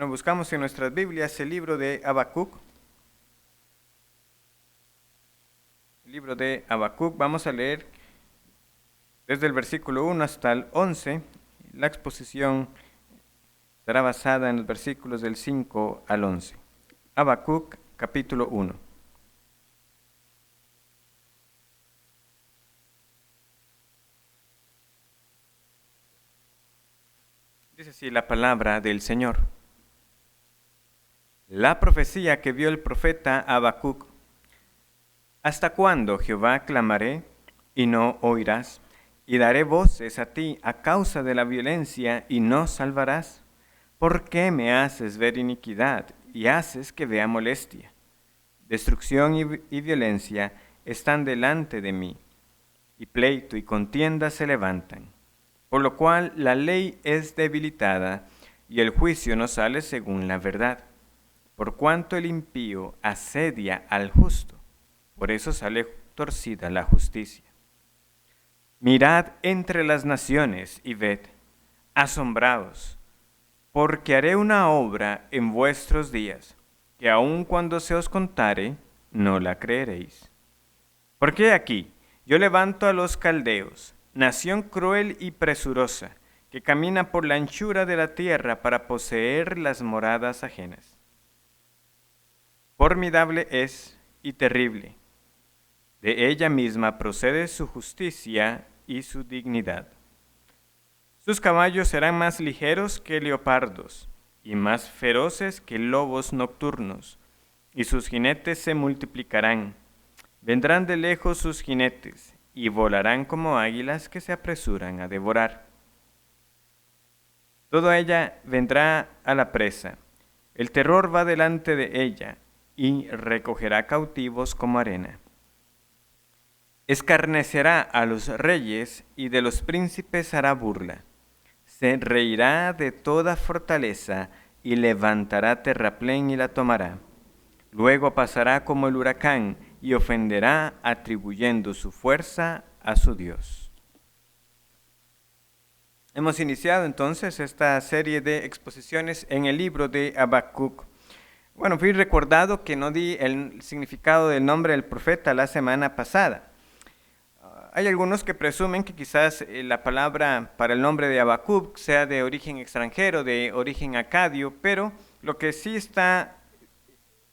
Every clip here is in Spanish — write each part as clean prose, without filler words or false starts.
Bueno, buscamos en nuestras Biblias el libro de Habacuc. El libro de Habacuc, vamos a leer desde el versículo 1 hasta el 11. La exposición será basada en los versículos del 5 al 11. Habacuc, capítulo 1. Dice así la palabra del Señor. La profecía que vio el profeta Habacuc. ¿Hasta cuándo, Jehová, clamaré y no oirás? Y daré voces a ti a causa de la violencia y no salvarás. ¿Por qué me haces ver iniquidad y haces que vea molestia? Destrucción y violencia están delante de mí, y pleito y contienda se levantan. Por lo cual la ley es debilitada y el juicio no sale según la verdad. Por cuanto el impío asedia al justo, por eso sale torcida la justicia. Mirad entre las naciones y ved, asombraos, porque haré una obra en vuestros días, que aun cuando se os contare, no la creeréis. Porque aquí yo levanto a los caldeos, nación cruel y presurosa, que camina por la anchura de la tierra para poseer las moradas ajenas. Formidable es y terrible. De ella misma procede su justicia y su dignidad. Sus caballos serán más ligeros que leopardos y más feroces que lobos nocturnos, y sus jinetes se multiplicarán. Vendrán de lejos sus jinetes y volarán como águilas que se apresuran a devorar. Toda ella vendrá a la presa. El terror va delante de ella y recogerá cautivos como arena. Escarnecerá a los reyes y de los príncipes hará burla. Se reirá de toda fortaleza y levantará terraplén y la tomará. Luego pasará como el huracán y ofenderá atribuyendo su fuerza a su Dios. Hemos iniciado entonces esta serie de exposiciones en el libro de Habacuc. Bueno, fui recordado que no di el significado del nombre del profeta la semana pasada. Hay algunos que presumen que quizás la palabra para el nombre de Habacuc sea de origen extranjero, de origen acadio, pero lo que sí está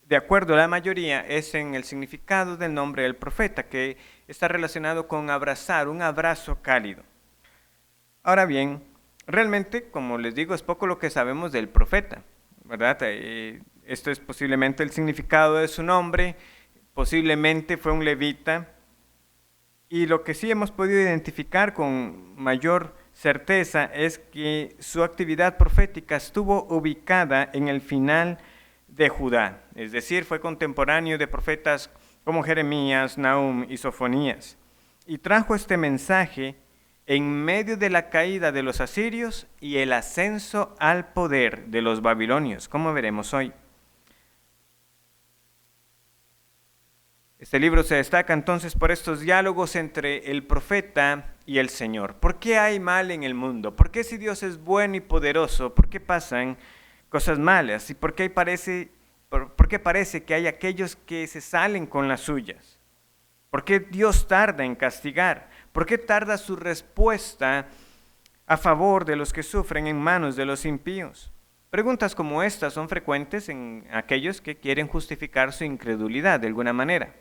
de acuerdo a la mayoría es en el significado del nombre del profeta, que está relacionado con abrazar, un abrazo cálido. Ahora bien, realmente, como les digo, es poco lo que sabemos del profeta, ¿verdad? Esto es posiblemente el significado de su nombre, posiblemente fue un levita, y lo que sí hemos podido identificar con mayor certeza es que su actividad profética estuvo ubicada en el final de Judá, es decir, fue contemporáneo de profetas como Jeremías, Nahum y Sofonías, y trajo este mensaje en medio de la caída de los asirios y el ascenso al poder de los babilonios, como veremos hoy. Este libro se destaca entonces por estos diálogos entre el profeta y el Señor. ¿Por qué hay mal en el mundo? ¿Por qué si Dios es bueno y poderoso? ¿Por qué pasan cosas malas? ¿Y por qué parece que hay aquellos que se salen con las suyas? ¿Por qué Dios tarda en castigar? ¿Por qué tarda su respuesta a favor de los que sufren en manos de los impíos? Preguntas como estas son frecuentes en aquellos que quieren justificar su incredulidad de alguna manera.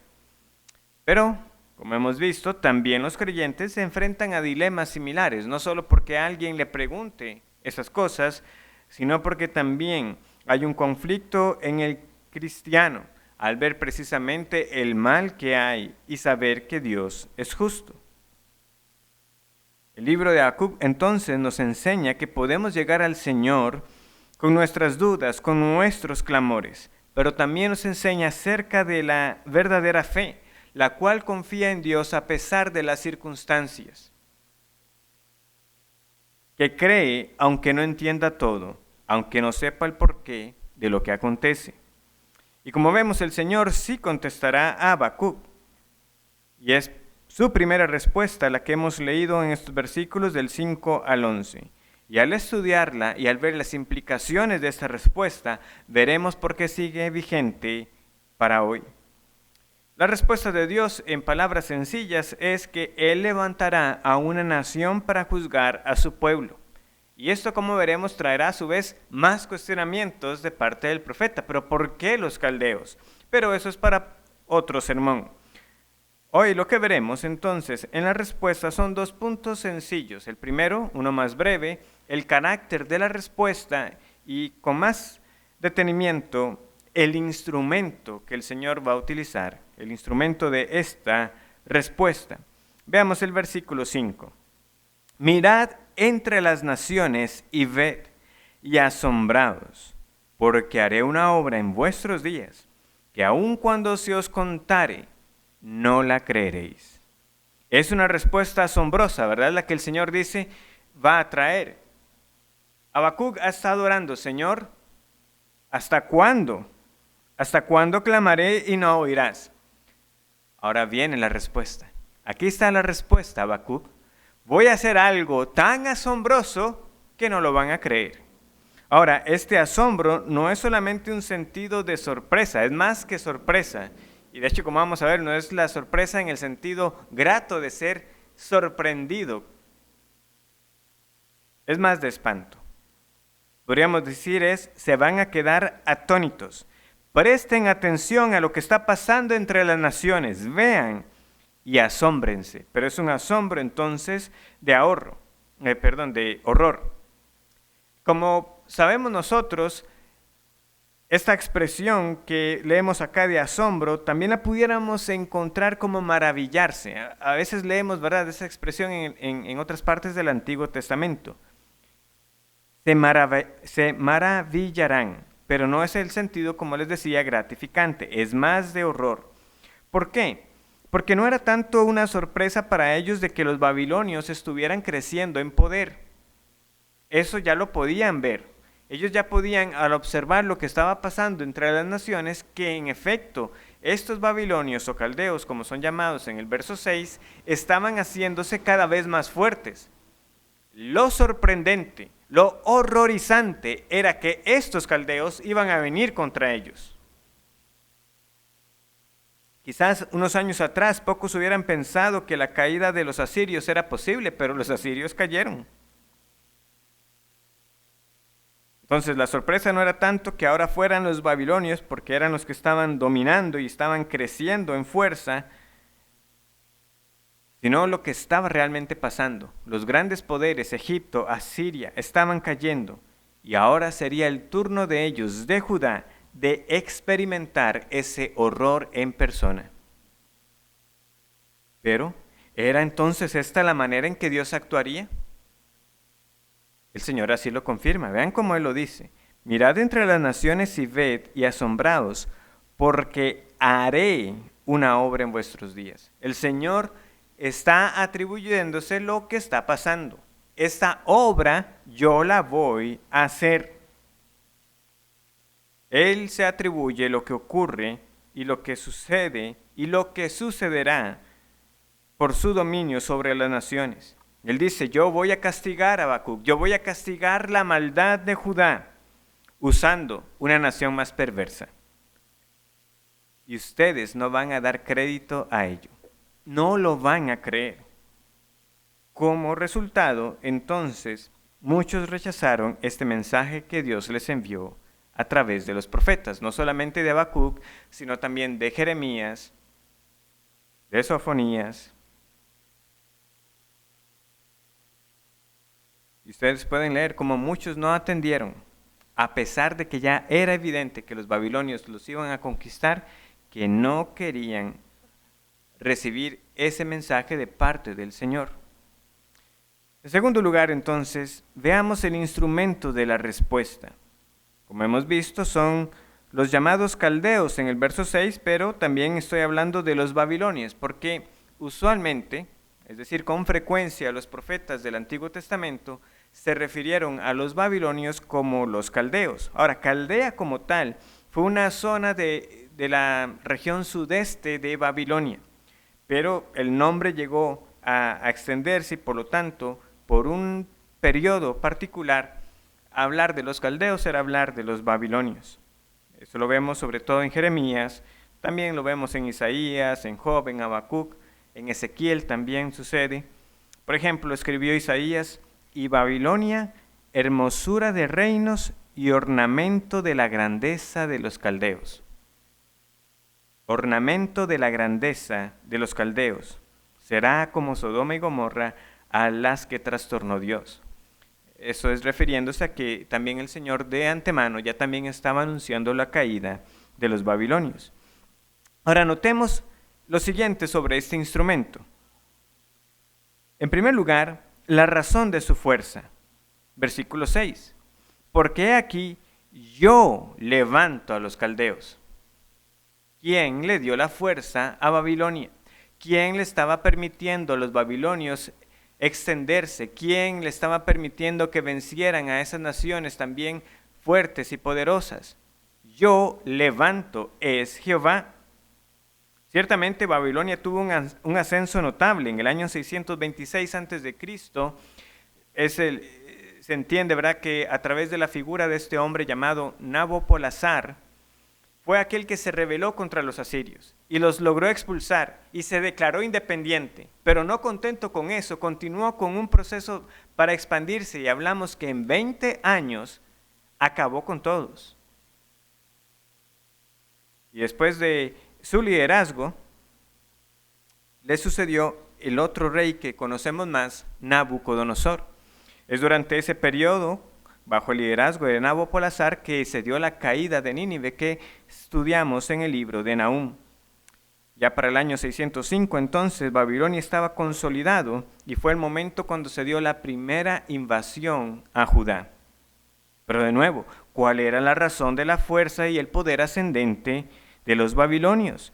Pero, como hemos visto, también los creyentes se enfrentan a dilemas similares, no solo porque alguien le pregunte esas cosas, sino porque también hay un conflicto en el cristiano al ver precisamente el mal que hay y saber que Dios es justo. El libro de Habacuc entonces nos enseña que podemos llegar al Señor con nuestras dudas, con nuestros clamores, pero también nos enseña acerca de la verdadera fe, la cual confía en Dios a pesar de las circunstancias, que cree aunque no entienda todo, aunque no sepa el porqué de lo que acontece. Y como vemos, el Señor sí contestará a Habacuc, y es su primera respuesta la que hemos leído en estos versículos del 5 al 11. Y al estudiarla y al ver las implicaciones de esta respuesta, veremos por qué sigue vigente para hoy. La respuesta de Dios en palabras sencillas es que Él levantará a una nación para juzgar a su pueblo. Y esto, como veremos, traerá a su vez más cuestionamientos de parte del profeta. ¿Pero por qué los caldeos? Pero eso es para otro sermón. Hoy lo que veremos entonces en la respuesta son dos puntos sencillos. El primero, uno más breve, el carácter de la respuesta y con más detenimiento el instrumento que el Señor va a utilizar, el instrumento de esta respuesta. Veamos el versículo 5. Mirad entre las naciones y ved, y asombraos, porque haré una obra en vuestros días, que aun cuando se os contare, no la creeréis. Es una respuesta asombrosa, ¿verdad? La que el Señor dice va a traer. Habacuc ha estado orando, Señor, ¿hasta cuándo? ¿Hasta cuándo clamaré y no oirás? Ahora viene la respuesta. Aquí está la respuesta, Habacuc. Voy a hacer algo tan asombroso que no lo van a creer. Ahora, este asombro no es solamente un sentido de sorpresa, es más que sorpresa. Y de hecho, como vamos a ver, no es la sorpresa en el sentido grato de ser sorprendido. Es más de espanto. Podríamos decir se van a quedar atónitos. Presten atención a lo que está pasando entre las naciones, vean y asómbrense. Pero es un asombro entonces de horror. Como sabemos nosotros, esta expresión que leemos acá de asombro, también la pudiéramos encontrar como maravillarse. A veces leemos, ¿verdad?, esa expresión en otras partes del Antiguo Testamento. Se maravillarán. Pero no es el sentido, como les decía, gratificante, es más de horror. ¿Por qué? Porque no era tanto una sorpresa para ellos de que los babilonios estuvieran creciendo en poder. Eso ya lo podían ver. Ellos ya podían, al observar lo que estaba pasando entre las naciones, que en efecto estos babilonios o caldeos, como son llamados en el verso 6, estaban haciéndose cada vez más fuertes. Lo sorprendente, lo horrorizante era que estos caldeos iban a venir contra ellos. Quizás unos años atrás pocos hubieran pensado que la caída de los asirios era posible, pero los asirios cayeron. Entonces la sorpresa no era tanto que ahora fueran los babilonios, porque eran los que estaban dominando y estaban creciendo en fuerza, sino lo que estaba realmente pasando. Los grandes poderes, Egipto, Asiria, estaban cayendo, y ahora sería el turno de ellos, de Judá, de experimentar ese horror en persona. Pero, ¿era entonces esta la manera en que Dios actuaría? El Señor así lo confirma. Vean cómo Él lo dice. Mirad entre las naciones y ved y asombraos, porque haré una obra en vuestros días. El Señor está atribuyéndose lo que está pasando. Esta obra yo la voy a hacer. Él se atribuye lo que ocurre y lo que sucede y lo que sucederá por su dominio sobre las naciones. Él dice, yo voy a castigar a Habacuc, yo voy a castigar la maldad de Judá usando una nación más perversa. Y ustedes no van a dar crédito a ello. No lo van a creer. Como resultado, entonces, muchos rechazaron este mensaje que Dios les envió a través de los profetas, no solamente de Habacuc, sino también de Jeremías, de Sofonías. Y ustedes pueden leer cómo muchos no atendieron, a pesar de que ya era evidente que los babilonios los iban a conquistar, que no querían recibir ese mensaje de parte del Señor. En segundo lugar, entonces, veamos el instrumento de la respuesta. Como hemos visto, son los llamados caldeos en el verso 6, pero también estoy hablando de los babilonios, porque usualmente, es decir, con frecuencia, los profetas del Antiguo Testamento se refirieron a los babilonios como los caldeos. Ahora, Caldea como tal fue una zona de la región sudeste de Babilonia, pero el nombre llegó a extenderse y por lo tanto, por un periodo particular, hablar de los caldeos era hablar de los babilonios. Eso lo vemos sobre todo en Jeremías, también lo vemos en Isaías, en Job, en Habacuc, en Ezequiel también sucede. Por ejemplo, escribió Isaías: y Babilonia, hermosura de reinos y ornamento de la grandeza de los caldeos. Ornamento de la grandeza de los caldeos. Será como Sodoma y Gomorra, a las que trastornó Dios. Eso es refiriéndose a que también el Señor de antemano ya también estaba anunciando la caída de los babilonios. Ahora notemos lo siguiente sobre este instrumento. En primer lugar, la razón de su fuerza. Versículo 6. Porque aquí yo levanto a los caldeos. ¿Quién le dio la fuerza a Babilonia? ¿Quién le estaba permitiendo a los babilonios extenderse? ¿Quién le estaba permitiendo que vencieran a esas naciones también fuertes y poderosas? Yo levanto, es Jehová. Ciertamente Babilonia tuvo un ascenso notable. En el año 626 a.C., se entiende, ¿verdad?, que a través de la figura de este hombre llamado Nabopolassar, fue aquel que se rebeló contra los asirios y los logró expulsar y se declaró independiente, pero no contento con eso, continuó con un proceso para expandirse y hablamos que en 20 años acabó con todos. Y después de su liderazgo, le sucedió el otro rey que conocemos más, Nabucodonosor. Es durante ese periodo, bajo el liderazgo de Nabopolassar, que se dio la caída de Nínive que estudiamos en el libro de Nahum. Ya para el año 605, entonces, Babilonia estaba consolidado y fue el momento cuando se dio la primera invasión a Judá. Pero de nuevo, ¿cuál era la razón de la fuerza y el poder ascendente de los babilonios?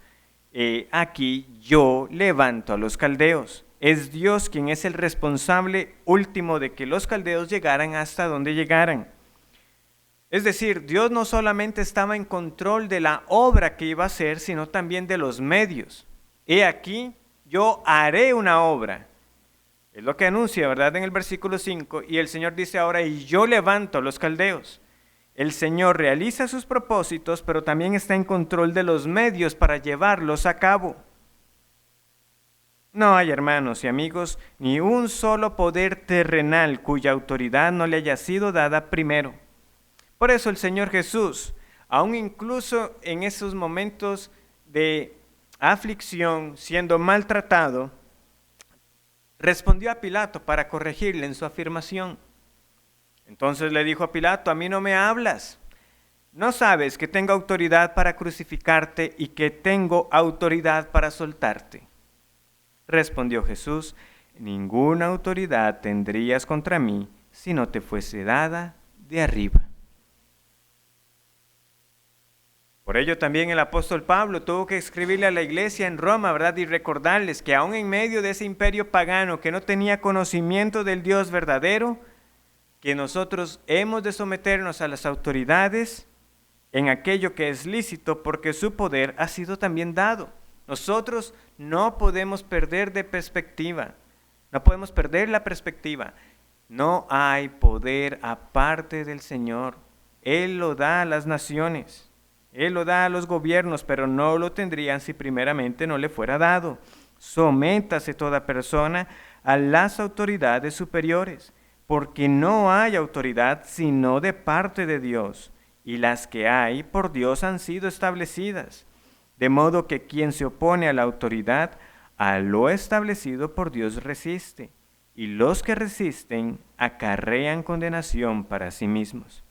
Aquí yo levanto a los caldeos. Es Dios quien es el responsable último de que los caldeos llegaran hasta donde llegaran. Es decir, Dios no solamente estaba en control de la obra que iba a hacer, sino también de los medios. He aquí, yo haré una obra. Es lo que anuncia, ¿verdad?, en el versículo 5, y el Señor dice ahora, y yo levanto a los caldeos. El Señor realiza sus propósitos, pero también está en control de los medios para llevarlos a cabo. No hay, hermanos y amigos, ni un solo poder terrenal cuya autoridad no le haya sido dada primero. Por eso el Señor Jesús, aún incluso en esos momentos de aflicción, siendo maltratado, respondió a Pilato para corregirle en su afirmación. Entonces le dijo a Pilato: a mí no me hablas. ¿No sabes que tengo autoridad para crucificarte y que tengo autoridad para soltarte? Respondió Jesús: ninguna autoridad tendrías contra mí si no te fuese dada de arriba. Por ello también el apóstol Pablo tuvo que escribirle a la iglesia en Roma, ¿verdad?, y recordarles que aún en medio de ese imperio pagano que no tenía conocimiento del Dios verdadero, que nosotros hemos de someternos a las autoridades en aquello que es lícito, porque su poder ha sido también dado. Nosotros no podemos perder de perspectiva, no podemos perder la perspectiva. No hay poder aparte del Señor. Él lo da a las naciones, Él lo da a los gobiernos, pero no lo tendrían si primeramente no le fuera dado. Sométase toda persona a las autoridades superiores, porque no hay autoridad sino de parte de Dios, y las que hay por Dios han sido establecidas. De modo que quien se opone a la autoridad, a lo establecido por Dios resiste, y los que resisten acarrean condenación para sí mismos.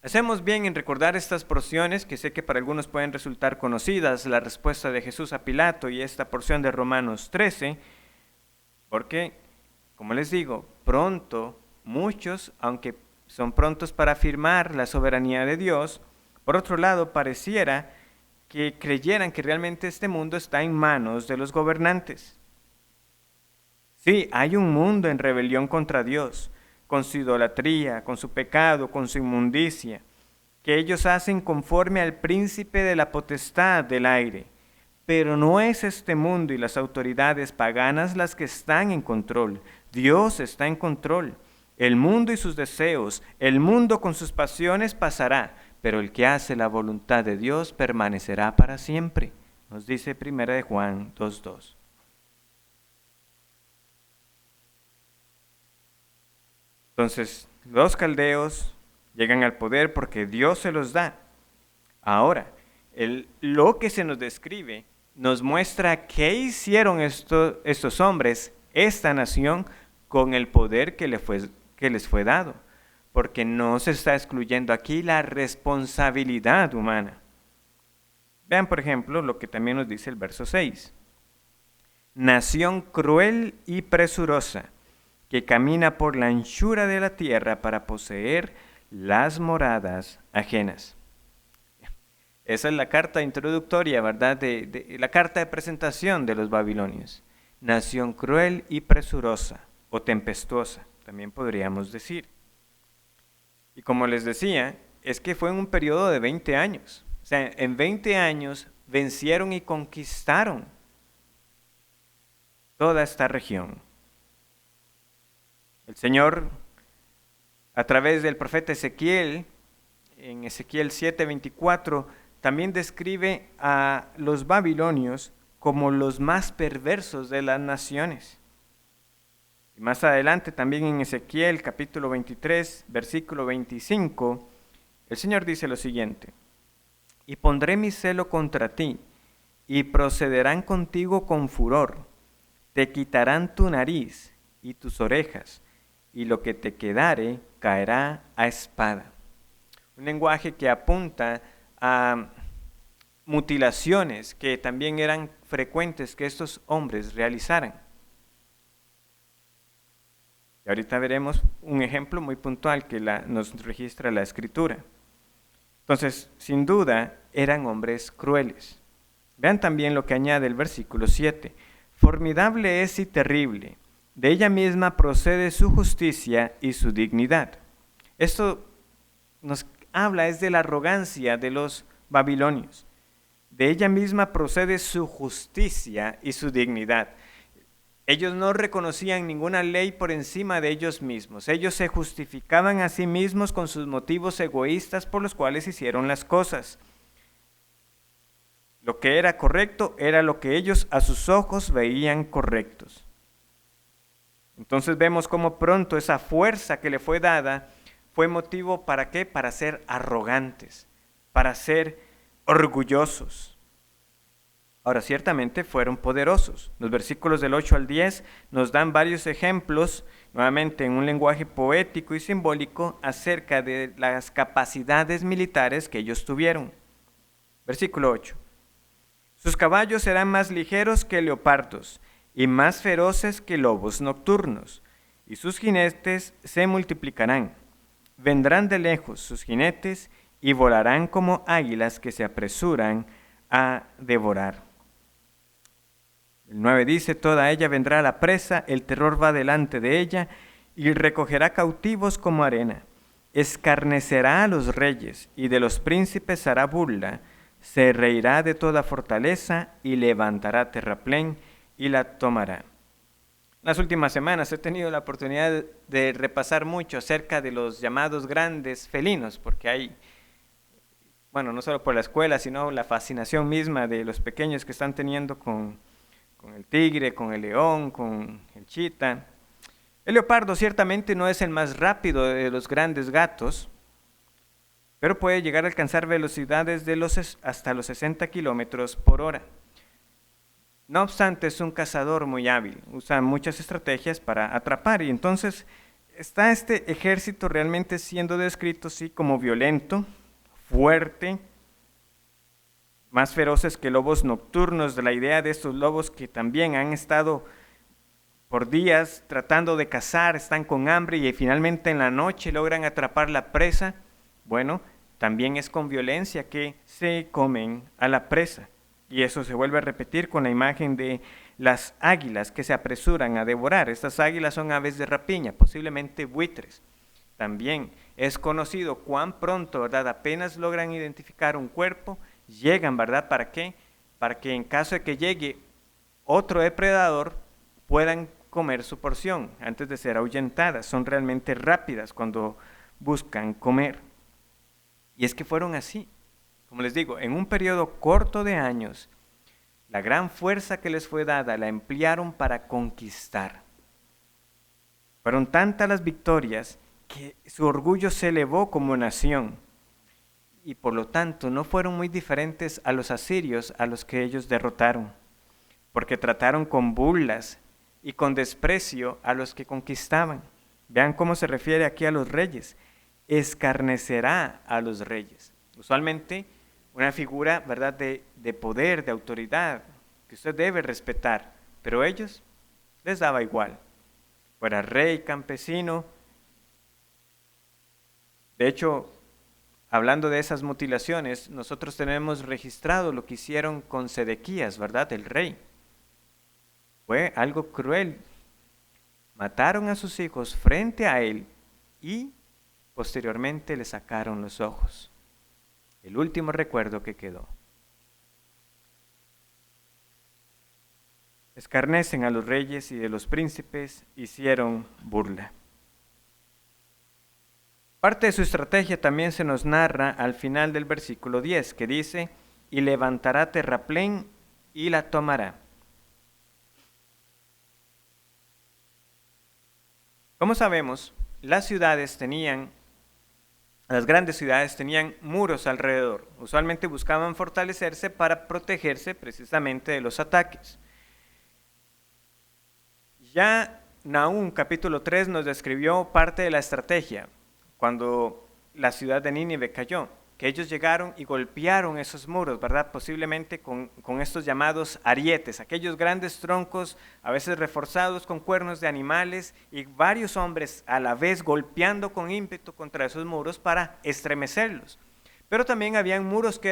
Hacemos bien en recordar estas porciones que sé que para algunos pueden resultar conocidas, la respuesta de Jesús a Pilato y esta porción de Romanos 13, porque, como les digo, pronto muchos, aunque son prontos para afirmar la soberanía de Dios, por otro lado pareciera que creyeran que realmente este mundo está en manos de los gobernantes. Sí, hay un mundo en rebelión contra Dios, con su idolatría, con su pecado, con su inmundicia, que ellos hacen conforme al príncipe de la potestad del aire. Pero no es este mundo y las autoridades paganas las que están en control. Dios está en control. El mundo y sus deseos, el mundo con sus pasiones pasará, pero el que hace la voluntad de Dios permanecerá para siempre. Nos dice 1 de Juan 2:2. Entonces, los caldeos llegan al poder porque Dios se los da. Ahora, lo que se nos describe nos muestra qué hicieron estos hombres, esta nación, con el poder que les fue dado. Porque no se está excluyendo aquí la responsabilidad humana. Vean, por ejemplo, lo que también nos dice el verso 6. Nación cruel y presurosa, que camina por la anchura de la tierra para poseer las moradas ajenas. Esa es la carta introductoria, ¿verdad? La carta de presentación de los babilonios. Nación cruel y presurosa, o tempestuosa, también podríamos decir. Y como les decía, es que fue en un periodo de 20 años. O sea, en 20 años vencieron y conquistaron toda esta región. El Señor, a través del profeta Ezequiel, en Ezequiel 7:24, también describe a los babilonios como los más perversos de las naciones. Y más adelante, también en Ezequiel capítulo 23, versículo 25, el Señor dice lo siguiente: y pondré mi celo contra ti, y procederán contigo con furor, te quitarán tu nariz y tus orejas, y lo que te quedare caerá a espada. Un lenguaje que apunta a mutilaciones que también eran frecuentes que estos hombres realizaran. Y ahorita veremos un ejemplo muy puntual que nos registra la Escritura. Entonces, sin duda, eran hombres crueles. Vean también lo que añade el versículo 7. Formidable es y terrible, de ella misma procede su justicia y su dignidad. Esto nos habla es de la arrogancia de los babilonios. De ella misma procede su justicia y su dignidad. Ellos no reconocían ninguna ley por encima de ellos mismos. Ellos se justificaban a sí mismos con sus motivos egoístas por los cuales hicieron las cosas. Lo que era correcto era lo que ellos a sus ojos veían correctos. Entonces vemos cómo pronto esa fuerza que le fue dada fue motivo ¿para qué? Para ser arrogantes, para ser orgullosos. Ahora, ciertamente fueron poderosos. Los versículos del 8 al 10 nos dan varios ejemplos, nuevamente en un lenguaje poético y simbólico, acerca de las capacidades militares que ellos tuvieron. Versículo 8. Sus caballos serán más ligeros que leopardos y más feroces que lobos nocturnos, y sus jinetes se multiplicarán. Vendrán de lejos sus jinetes y volarán como águilas que se apresuran a devorar. El 9 dice, toda ella vendrá a la presa, el terror va delante de ella, y recogerá cautivos como arena. Escarnecerá a los reyes, y de los príncipes hará burla. Se reirá de toda fortaleza, y levantará terraplén, y la tomará. Las últimas semanas he tenido la oportunidad de repasar mucho acerca de los llamados grandes felinos, porque hay, bueno, no solo por la escuela, sino la fascinación misma de los pequeños que están teniendo con el tigre, con el león, con el chita. El leopardo ciertamente no es el más rápido de los grandes gatos, pero puede llegar a alcanzar velocidades hasta los 60 kilómetros por hora. No obstante, es un cazador muy hábil, usa muchas estrategias para atrapar, y entonces está este ejército realmente siendo descrito sí como violento, fuerte, más feroces que lobos nocturnos, de la idea de estos lobos que también han estado por días tratando de cazar, están con hambre y finalmente en la noche logran atrapar la presa. Bueno, también es con violencia que se comen a la presa. Y eso se vuelve a repetir con la imagen de las águilas que se apresuran a devorar. Estas águilas son aves de rapiña, posiblemente buitres. También es conocido cuán pronto, ¿verdad? Apenas logran identificar un cuerpo, llegan, ¿verdad? ¿Para qué? Para que en caso de que llegue otro depredador, puedan comer su porción antes de ser ahuyentadas. Son realmente rápidas cuando buscan comer. Y es que fueron así. Como les digo, en un periodo corto de años, la gran fuerza que les fue dada la emplearon para conquistar. Fueron tantas las victorias que su orgullo se elevó como nación. Y por lo tanto no fueron muy diferentes a los asirios a los que ellos derrotaron, porque trataron con burlas y con desprecio a los que conquistaban. Vean cómo se refiere aquí a los reyes. Escarnecerá a los reyes. Usualmente una figura, ¿verdad?, de poder, de autoridad, que usted debe respetar, pero a ellos les daba igual. Fuera rey, campesino. De hecho, hablando de esas mutilaciones, nosotros tenemos registrado lo que hicieron con Sedequías, ¿verdad?, el rey. Fue algo cruel. Mataron a sus hijos frente a él y posteriormente le sacaron los ojos. El último recuerdo que quedó. Escarnecen a los reyes y de los príncipes hicieron burla. Parte de su estrategia también se nos narra al final del versículo 10, que dice, y levantará terraplén y la tomará. Como sabemos, las grandes ciudades tenían muros alrededor. Usualmente buscaban fortalecerse para protegerse precisamente de los ataques. Ya Nahum capítulo 3 nos describió parte de la estrategia cuando la ciudad de Nínive cayó, que ellos llegaron y golpearon esos muros, ¿verdad? Posiblemente con estos llamados arietes, aquellos grandes troncos, a veces reforzados con cuernos de animales, y varios hombres a la vez golpeando con ímpetu contra esos muros para estremecerlos. Pero también habían muros que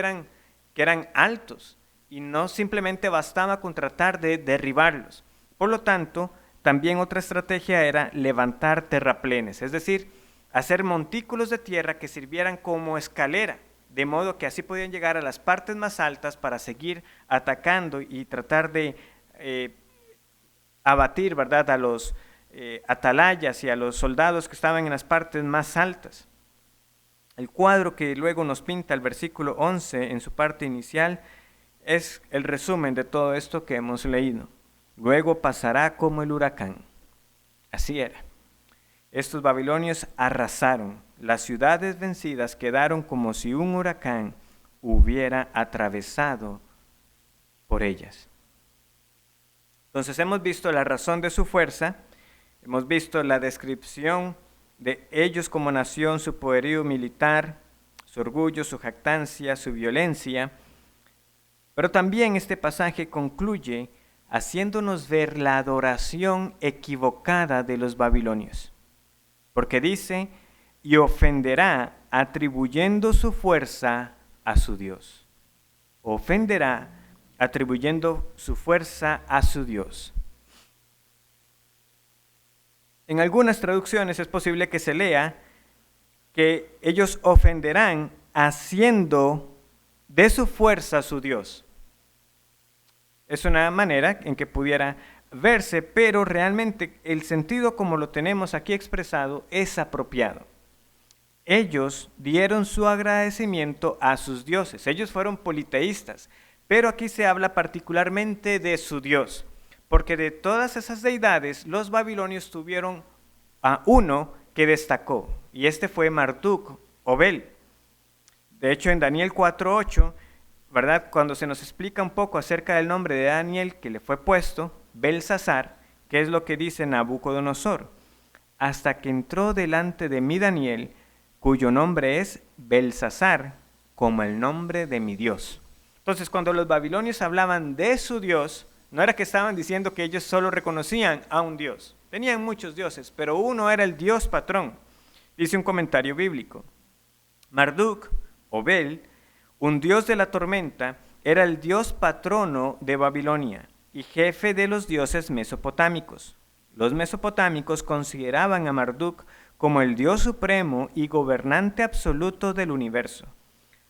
eran altos, y no simplemente bastaba con tratar de derribarlos. Por lo tanto, también otra estrategia era levantar terraplenes, es decir, hacer montículos de tierra que sirvieran como escalera, de modo que así podían llegar a las partes más altas para seguir atacando y tratar de abatir, ¿verdad?, a los atalayas y a los soldados que estaban en las partes más altas. El cuadro que luego nos pinta el versículo 11 en su parte inicial es el resumen de todo esto que hemos leído. Luego pasará como el huracán. Así era. Estos babilonios arrasaron. Las ciudades vencidas quedaron como si un huracán hubiera atravesado por ellas. Entonces hemos visto la razón de su fuerza, hemos visto la descripción de ellos como nación, su poderío militar, su orgullo, su jactancia, su violencia, pero también este pasaje concluye haciéndonos ver la adoración equivocada de los babilonios. Porque dice, y ofenderá atribuyendo su fuerza a su Dios. Ofenderá atribuyendo su fuerza a su Dios. En algunas traducciones es posible que se lea que ellos ofenderán haciendo de su fuerza a su Dios. Es una manera en que pudiera verse, pero realmente el sentido como lo tenemos aquí expresado es apropiado. Ellos dieron su agradecimiento a sus dioses, ellos fueron politeístas, pero aquí se habla particularmente de su Dios, porque de todas esas deidades los babilonios tuvieron a uno que destacó, y este fue Marduk o Bel. De hecho, en Daniel 4:8, ¿verdad?, cuando se nos explica un poco acerca del nombre de Daniel que le fue puesto, Belsasar, ¿qué es lo que dice Nabucodonosor? Hasta que entró delante de mí Daniel, cuyo nombre es Belsasar, como el nombre de mi Dios. Entonces, cuando los babilonios hablaban de su Dios, no era que estaban diciendo que ellos solo reconocían a un Dios. Tenían muchos dioses, pero uno era el Dios patrón. Dice un comentario bíblico. Marduk, o Bel, un dios de la tormenta, era el dios patrono de Babilonia y jefe de los dioses mesopotámicos. Los mesopotámicos consideraban a Marduk como el dios supremo y gobernante absoluto del universo.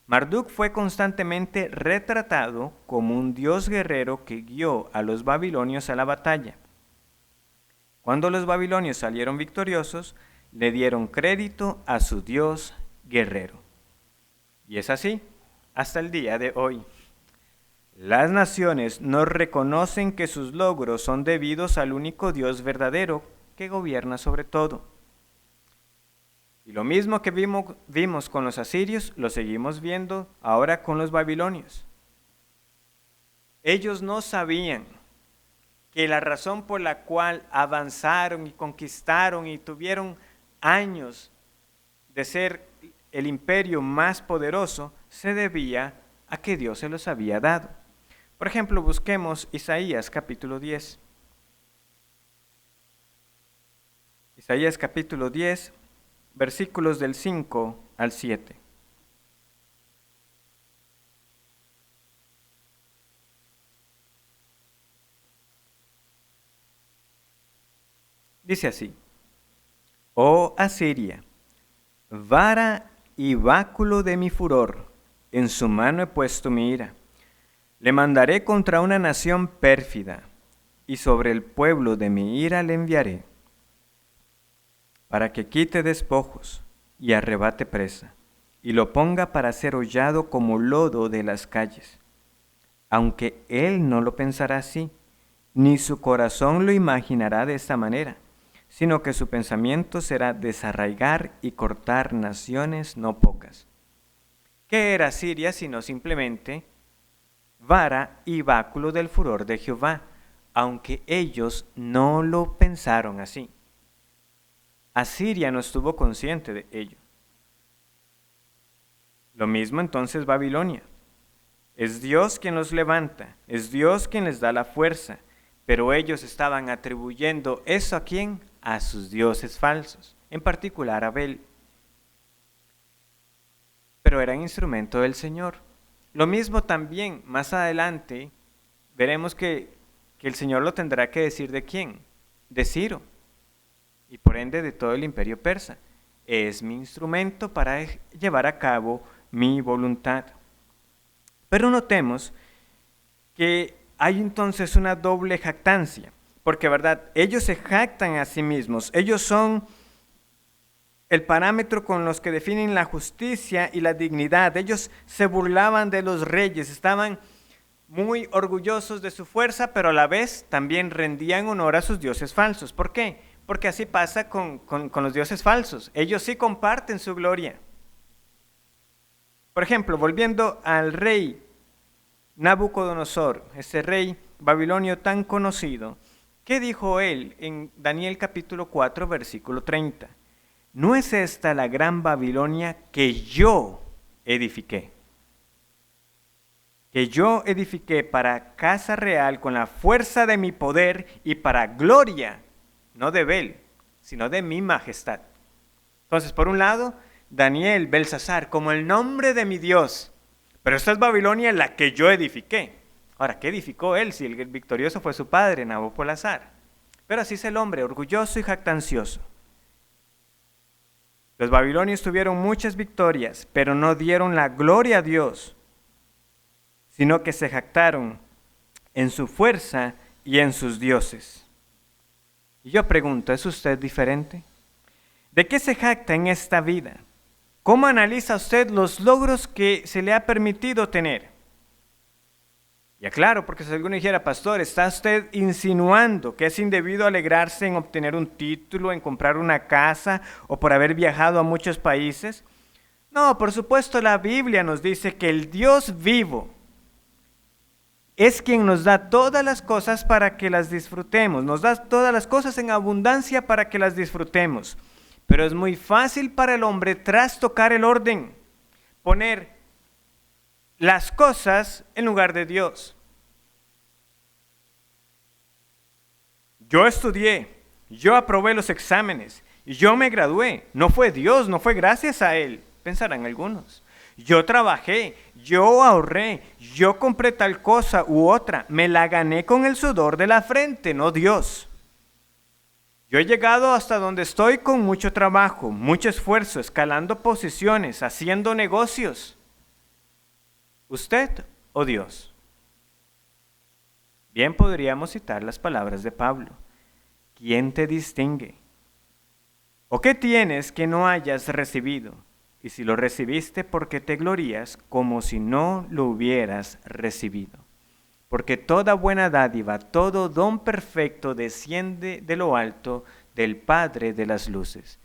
Marduk fue constantemente retratado como un dios guerrero que guió a los babilonios a la batalla. Cuando los babilonios salieron victoriosos, le dieron crédito a su dios guerrero. Y es así hasta el día de hoy. Las naciones no reconocen que sus logros son debidos al único Dios verdadero que gobierna sobre todo. Y lo mismo que vimos con los asirios, lo seguimos viendo ahora con los babilonios. Ellos no sabían que la razón por la cual avanzaron y conquistaron y tuvieron años de ser el imperio más poderoso se debía a que Dios se los había dado. Por ejemplo, busquemos Isaías capítulo 10. Isaías capítulo 10, versículos del 5 al 7. Dice así: Oh Asiria, vara y báculo de mi furor, en su mano he puesto mi ira. Le mandaré contra una nación pérfida, y sobre el pueblo de mi ira le enviaré, para que quite despojos y arrebate presa, y lo ponga para ser hollado como lodo de las calles. Aunque él no lo pensará así, ni su corazón lo imaginará de esta manera, sino que su pensamiento será desarraigar y cortar naciones no pocas. ¿Qué era Siria sino simplemente vara y báculo del furor de Jehová, aunque ellos no lo pensaron así? Asiria no estuvo consciente de ello. Lo mismo entonces Babilonia. Es Dios quien los levanta, es Dios quien les da la fuerza, pero ellos estaban atribuyendo eso ¿a quién? A sus dioses falsos, en particular a Bel. Pero eran instrumento del Señor. Lo mismo también, más adelante, veremos que el Señor lo tendrá que decir ¿de quién? De Ciro, y por ende de todo el imperio persa. Es mi instrumento para llevar a cabo mi voluntad. Pero notemos que hay entonces una doble jactancia, porque verdad, ellos se jactan a sí mismos, ellos son el parámetro con los que definen la justicia y la dignidad. Ellos se burlaban de los reyes, estaban muy orgullosos de su fuerza, pero a la vez también rendían honor a sus dioses falsos. ¿Por qué? Porque así pasa con los dioses falsos. Ellos sí comparten su gloria. Por ejemplo, volviendo al rey Nabucodonosor, ese rey babilonio tan conocido, ¿qué dijo él en Daniel capítulo 4, versículo 30? ¿No es esta la gran Babilonia que yo edifiqué? Que yo edifiqué para casa real con la fuerza de mi poder y para gloria, no de Bel, sino de mi majestad. Entonces, por un lado, Daniel, Belsasar, como el nombre de mi Dios, pero esta es Babilonia la que yo edifiqué. Ahora, ¿qué edificó él si el victorioso fue su padre, Nabopolassar? Pero así es el hombre, orgulloso y jactancioso. Los babilonios tuvieron muchas victorias, pero no dieron la gloria a Dios, sino que se jactaron en su fuerza y en sus dioses. Y yo pregunto, ¿es usted diferente? ¿De qué se jacta en esta vida? ¿Cómo analiza usted los logros que se le ha permitido tener? Y aclaro, porque si alguno dijera, pastor, ¿está usted insinuando que es indebido alegrarse en obtener un título, en comprar una casa o por haber viajado a muchos países? No, por supuesto la Biblia nos dice que el Dios vivo es quien nos da todas las cosas para que las disfrutemos, nos da todas las cosas en abundancia para que las disfrutemos. Pero es muy fácil para el hombre trastocar el orden, poner las cosas en lugar de Dios. Yo estudié, yo aprobé los exámenes, yo me gradué. No fue Dios, no fue gracias a Él, pensarán algunos. Yo trabajé, yo ahorré, yo compré tal cosa u otra, me la gané con el sudor de la frente, no Dios. Yo he llegado hasta donde estoy con mucho trabajo, mucho esfuerzo, escalando posiciones, haciendo negocios. ¿Usted o Dios? Bien podríamos citar las palabras de Pablo. ¿quién te distingue? ¿O qué tienes que no hayas recibido? Y si lo recibiste, ¿por qué te glorías como si no lo hubieras recibido? Porque toda buena dádiva, todo don perfecto desciende de lo alto del Padre de las luces,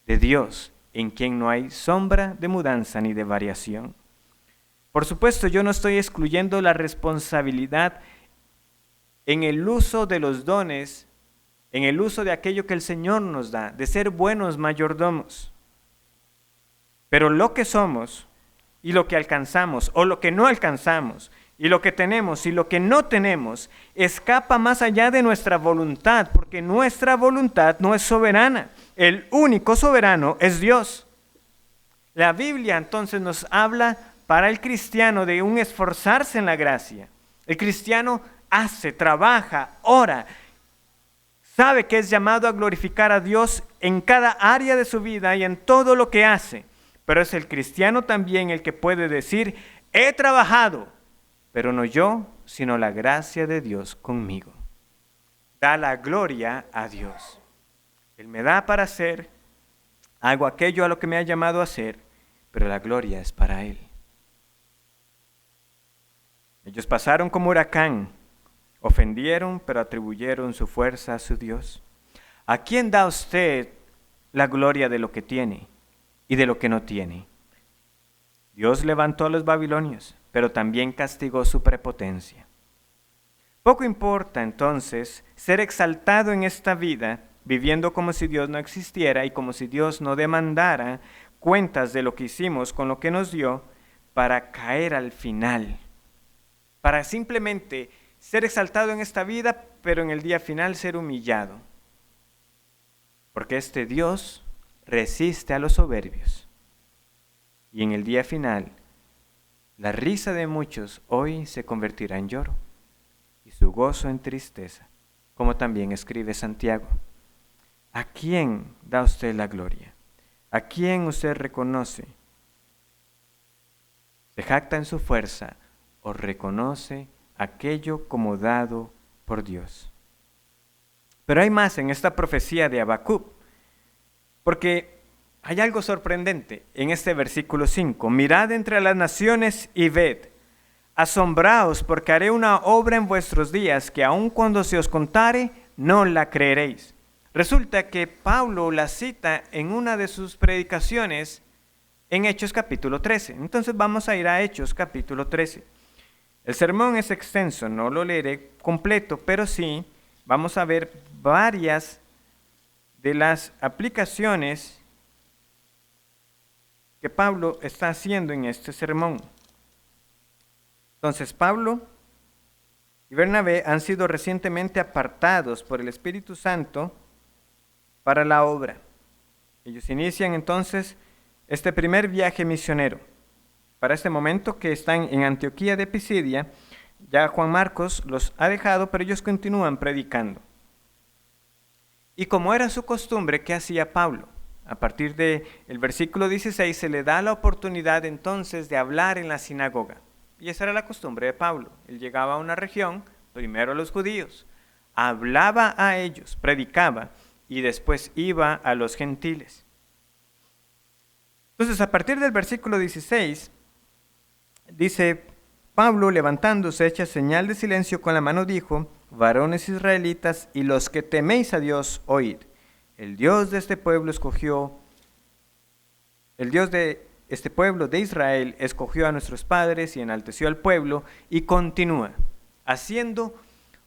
de Dios, en quien no hay sombra de mudanza ni de variación. Por supuesto, yo no estoy excluyendo la responsabilidad en el uso de los dones, en el uso de aquello que el Señor nos da, de ser buenos mayordomos. Pero lo que somos y lo que alcanzamos o lo que no alcanzamos y lo que tenemos y lo que no tenemos escapa más allá de nuestra voluntad, porque nuestra voluntad no es soberana. El único soberano es Dios. La Biblia entonces nos habla para el cristiano de un esforzarse en la gracia. El cristiano hace, trabaja, ora, sabe que es llamado a glorificar a Dios en cada área de su vida y en todo lo que hace. Pero es el cristiano también el que puede decir, he trabajado, pero no yo, sino la gracia de Dios conmigo. Da la gloria a Dios. Él me da para hacer, hago aquello a lo que me ha llamado a hacer, pero la gloria es para Él. Ellos pasaron como huracán, ofendieron, pero atribuyeron su fuerza a su Dios. ¿A quién da usted la gloria de lo que tiene y de lo que no tiene? Dios levantó a los babilonios, pero también castigó su prepotencia. Poco importa entonces ser exaltado en esta vida, viviendo como si Dios no existiera y como si Dios no demandara cuentas de lo que hicimos con lo que nos dio, para caer al final, para simplemente ser exaltado en esta vida, pero en el día final ser humillado. Porque este Dios resiste a los soberbios. Y en el día final, la risa de muchos hoy se convertirá en lloro y su gozo en tristeza, como también escribe Santiago. ¿A quién da usted la gloria? ¿A quién usted reconoce? ¿Se jacta en su fuerza o reconoce aquello como dado por Dios? Pero hay más en esta profecía de Habacuc, porque hay algo sorprendente en este versículo 5. Mirad entre las naciones y ved, asombraos porque haré una obra en vuestros días que aun cuando se os contare, no la creeréis. Resulta que Pablo la cita en una de sus predicaciones en Hechos capítulo 13. Entonces vamos a ir a Hechos capítulo 13. El sermón es extenso, no lo leeré completo, pero sí vamos a ver varias de las aplicaciones que Pablo está haciendo en este sermón. Entonces Pablo y Bernabé han sido recientemente apartados por el Espíritu Santo para la obra. Ellos inician entonces este primer viaje misionero. Para este momento que están en Antioquía de Pisidia, ya Juan Marcos los ha dejado, pero ellos continúan predicando. Y como era su costumbre, ¿qué hacía Pablo? A partir del versículo 16 se le da la oportunidad entonces de hablar en la sinagoga. Y esa era la costumbre de Pablo. Él llegaba a una región, primero a los judíos, hablaba a ellos, predicaba, y después iba a los gentiles. Entonces, a partir del versículo 16, dice, Pablo, levantándose, hecha señal de silencio con la mano, dijo, varones israelitas y los que teméis a Dios, oíd. El Dios de este pueblo de Israel escogió a nuestros padres y enalteció al pueblo, y continúa haciendo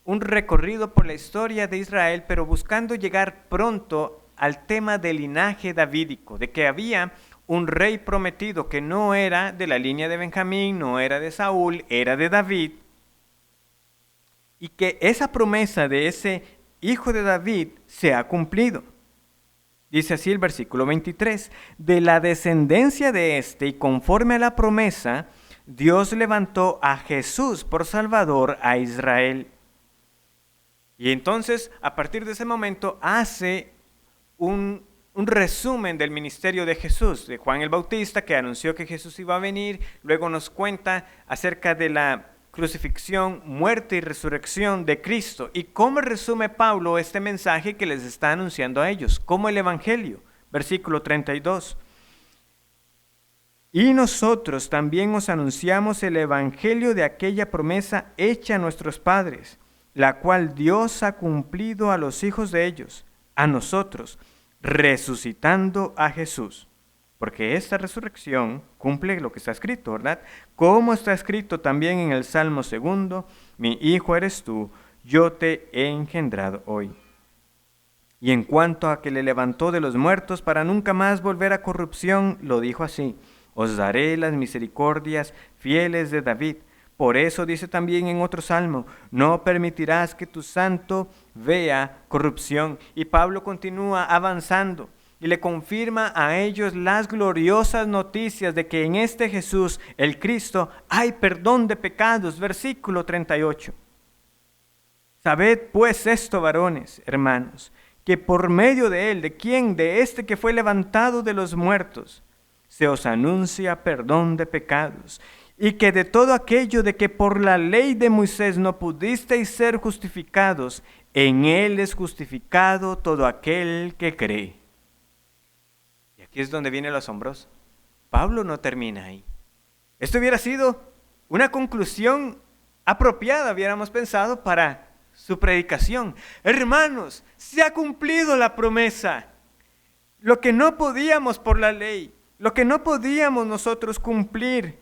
un recorrido por la historia de Israel, pero buscando llegar pronto al tema del linaje davídico, de que había un rey prometido que no era de la línea de Benjamín, no era de Saúl, era de David, y que esa promesa de ese hijo de David se ha cumplido. Dice así el versículo 23, de la descendencia de este y conforme a la promesa, Dios levantó a Jesús por Salvador a Israel. Y entonces, a partir de ese momento, hace un resumen del ministerio de Jesús, de Juan el Bautista, que anunció que Jesús iba a venir. Luego nos cuenta acerca de la crucifixión, muerte y resurrección de Cristo. ¿Y cómo resume Pablo este mensaje que les está anunciando a ellos? Como el Evangelio, versículo 32. Y nosotros también os anunciamos el Evangelio de aquella promesa hecha a nuestros padres, la cual Dios ha cumplido a los hijos de ellos, a nosotros, resucitando a Jesús. Porque esta resurrección cumple lo que está escrito, ¿verdad? Como está escrito también en el Salmo 2, mi hijo eres tú, yo te he engendrado hoy. Y en cuanto a que le levantó de los muertos para nunca más volver a corrupción, lo dijo así: os daré las misericordias fieles de David. Por eso dice también en otro salmo: no permitirás que tu santo vea corrupción. Y Pablo continúa avanzando y le confirma a ellos las gloriosas noticias de que en este Jesús, el Cristo, hay perdón de pecados. Versículo 38. Sabed pues esto, varones, hermanos, que por medio de él, ¿de quién? De este que fue levantado de los muertos, se os anuncia perdón de pecados, y que de todo aquello de que por la ley de Moisés no pudisteis ser justificados, en él es justificado todo aquel que cree. Y aquí es donde viene lo asombroso. Pablo no termina ahí. Esto hubiera sido una conclusión apropiada, hubiéramos pensado, para su predicación. Hermanos, se ha cumplido la promesa. Lo que no podíamos por la ley, lo que no podíamos nosotros cumplir,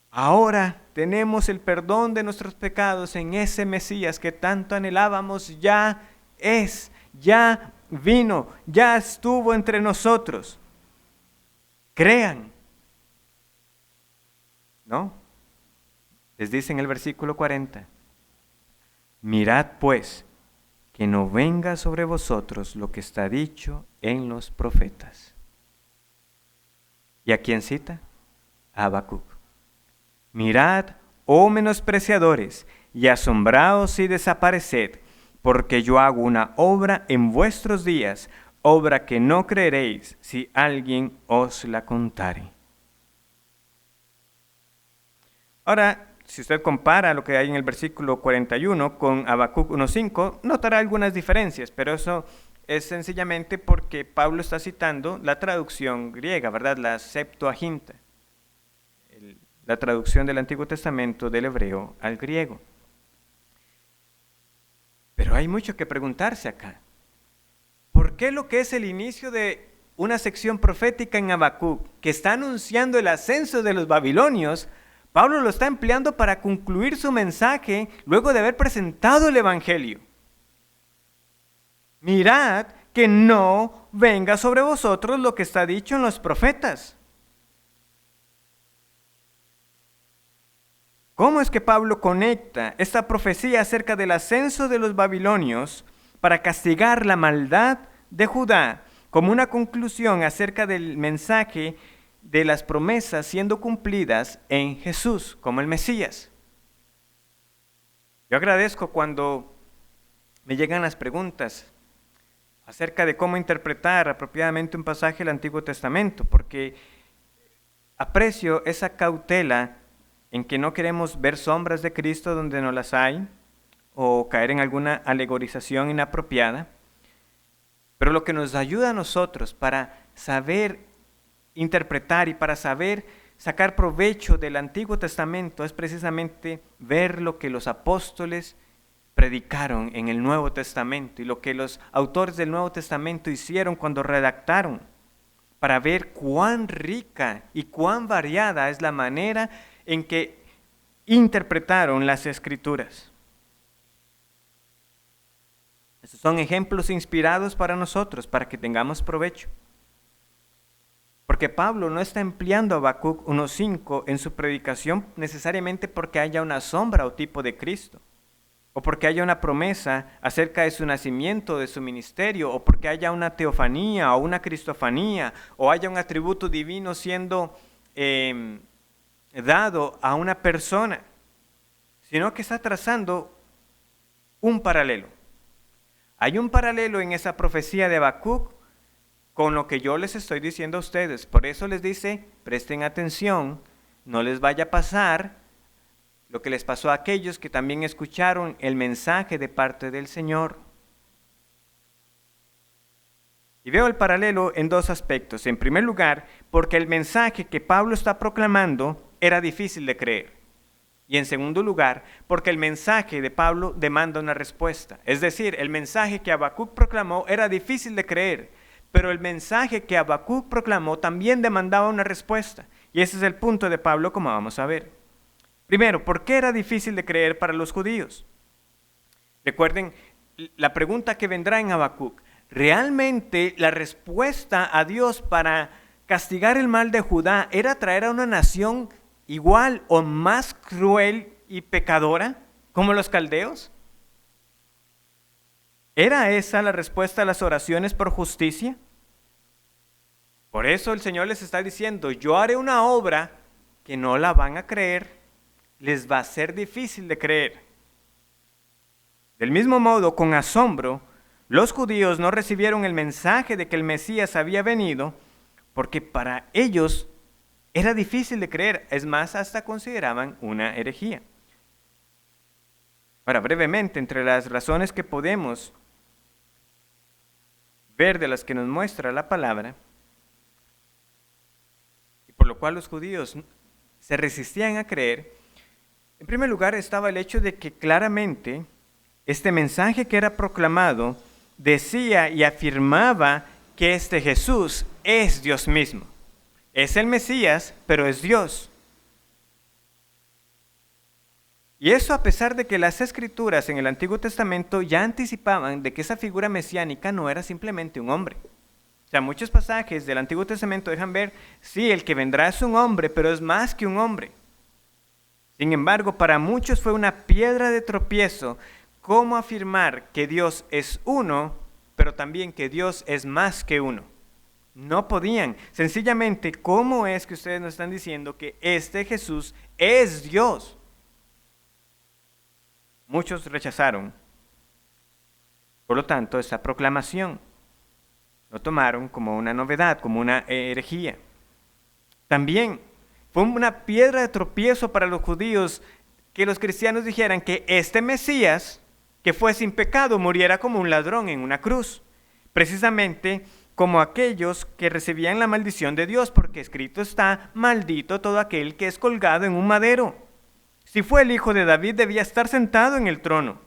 ahora tenemos el perdón de nuestros pecados en ese Mesías que tanto anhelábamos. Ya es, ya vino, ya estuvo entre nosotros. Crean. ¿No? Les dice en el versículo 40. Mirad pues, que no venga sobre vosotros lo que está dicho en los profetas. ¿Y a quién cita? A Habacuc. Mirad, oh menospreciadores, y asombraos y desapareced, porque yo hago una obra en vuestros días, obra que no creeréis si alguien os la contare. Ahora, si usted compara lo que hay en el versículo 41 con Habacuc 1.5, notará algunas diferencias, pero eso es sencillamente porque Pablo está citando la traducción griega, ¿verdad? La Septuaginta, la traducción del Antiguo Testamento del hebreo al griego. Pero hay mucho que preguntarse acá. ¿Por qué lo que es el inicio de una sección profética en Habacuc, que está anunciando el ascenso de los babilonios, Pablo lo está empleando para concluir su mensaje luego de haber presentado el Evangelio? Mirad que no venga sobre vosotros lo que está dicho en los profetas. ¿Cómo es que Pablo conecta esta profecía acerca del ascenso de los babilonios para castigar la maldad de Judá como una conclusión acerca del mensaje de las promesas siendo cumplidas en Jesús como el Mesías? Yo agradezco cuando me llegan las preguntas acerca de cómo interpretar apropiadamente un pasaje del Antiguo Testamento, porque aprecio esa cautela en que no queremos ver sombras de Cristo donde no las hay, o caer en alguna alegorización inapropiada. Pero lo que nos ayuda a nosotros para saber interpretar y para saber sacar provecho del Antiguo Testamento es precisamente ver lo que los apóstoles predicaron en el Nuevo Testamento y lo que los autores del Nuevo Testamento hicieron cuando redactaron, para ver cuán rica y cuán variada es la manera en que interpretaron las Escrituras. Estos son ejemplos inspirados para nosotros, para que tengamos provecho. Porque Pablo no está empleando a Habacuc 1.5 en su predicación necesariamente porque haya una sombra o tipo de Cristo, o porque haya una promesa acerca de su nacimiento, de su ministerio, o porque haya una teofanía o una cristofanía, o haya un atributo divino siendo dado a una persona, sino que está trazando un paralelo. Hay un paralelo en esa profecía de Habacuc con lo que yo les estoy diciendo a ustedes. Por eso les dice, presten atención, no les vaya a pasar lo que les pasó a aquellos que también escucharon el mensaje de parte del Señor. Y veo el paralelo en dos aspectos. En primer lugar, porque el mensaje que Pablo está proclamando era difícil de creer. Y en segundo lugar, porque el mensaje de Pablo demanda una respuesta. Es decir, el mensaje que Habacuc proclamó era difícil de creer, pero el mensaje que Habacuc proclamó también demandaba una respuesta. Y ese es el punto de Pablo, como vamos a ver. Primero, ¿por qué era difícil de creer para los judíos? Recuerden la pregunta que vendrá en Habacuc. ¿Realmente la respuesta a Dios para castigar el mal de Judá era traer a una nación igual o más cruel y pecadora como los caldeos? ¿Era esa la respuesta a las oraciones por justicia? Por eso el Señor les está diciendo, yo haré una obra que no la van a creer, les va a ser difícil de creer. Del mismo modo, con asombro, los judíos no recibieron el mensaje de que el Mesías había venido porque para ellos era difícil de creer, es más, hasta consideraban una herejía. Ahora, brevemente, entre las razones que podemos ver de las que nos muestra la palabra, y por lo cual los judíos se resistían a creer, en primer lugar estaba el hecho de que claramente este mensaje que era proclamado decía y afirmaba que este Jesús es Dios mismo. Es el Mesías, pero es Dios. Y eso a pesar de que las Escrituras en el Antiguo Testamento ya anticipaban de que esa figura mesiánica no era simplemente un hombre. O sea, muchos pasajes del Antiguo Testamento dejan ver, sí, el que vendrá es un hombre, pero es más que un hombre. Sin embargo, para muchos fue una piedra de tropiezo cómo afirmar que Dios es uno, pero también que Dios es más que uno. No podían. Sencillamente, ¿cómo es que ustedes nos están diciendo que este Jesús es Dios? Muchos rechazaron, por lo tanto, esta proclamación. Lo tomaron como una novedad, como una herejía. También fue una piedra de tropiezo para los judíos que los cristianos dijeran que este Mesías, que fue sin pecado, muriera como un ladrón en una cruz. Precisamente como aquellos que recibían la maldición de Dios, porque escrito está, maldito todo aquel que es colgado en un madero. Si fue el hijo de David, debía estar sentado en el trono.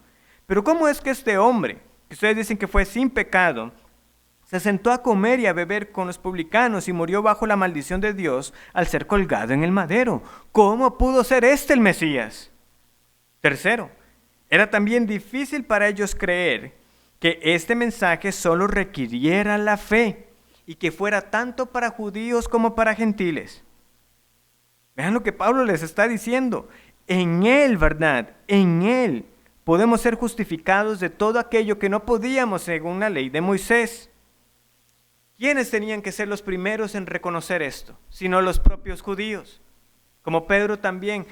Pero ¿cómo es que este hombre, que ustedes dicen que fue sin pecado, se sentó a comer y a beber con los publicanos y murió bajo la maldición de Dios al ser colgado en el madero? ¿Cómo pudo ser este el Mesías? Tercero, era también difícil para ellos creer que este mensaje solo requiriera la fe y que fuera tanto para judíos como para gentiles. Vean lo que Pablo les está diciendo. En Él, ¿verdad? En Él podemos ser justificados de todo aquello que no podíamos según la ley de Moisés. ¿Quiénes tenían que ser los primeros en reconocer esto? Sino los propios judíos. Como Pedro también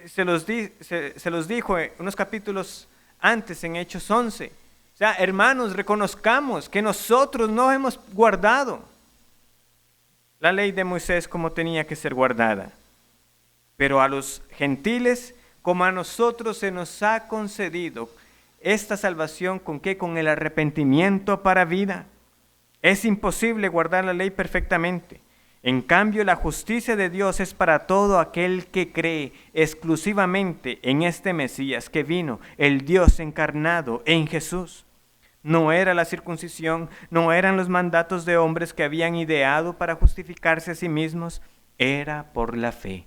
se los dijo unos capítulos antes en Hechos 11. O sea, hermanos, reconozcamos que nosotros no hemos guardado la ley de Moisés como tenía que ser guardada. Pero a los gentiles, como a nosotros se nos ha concedido esta salvación, ¿con qué? Con el arrepentimiento para vida. Es imposible guardar la ley perfectamente. En cambio, la justicia de Dios es para todo aquel que cree exclusivamente en este Mesías que vino, el Dios encarnado en Jesús. No era la circuncisión, no eran los mandatos de hombres que habían ideado para justificarse a sí mismos, era por la fe.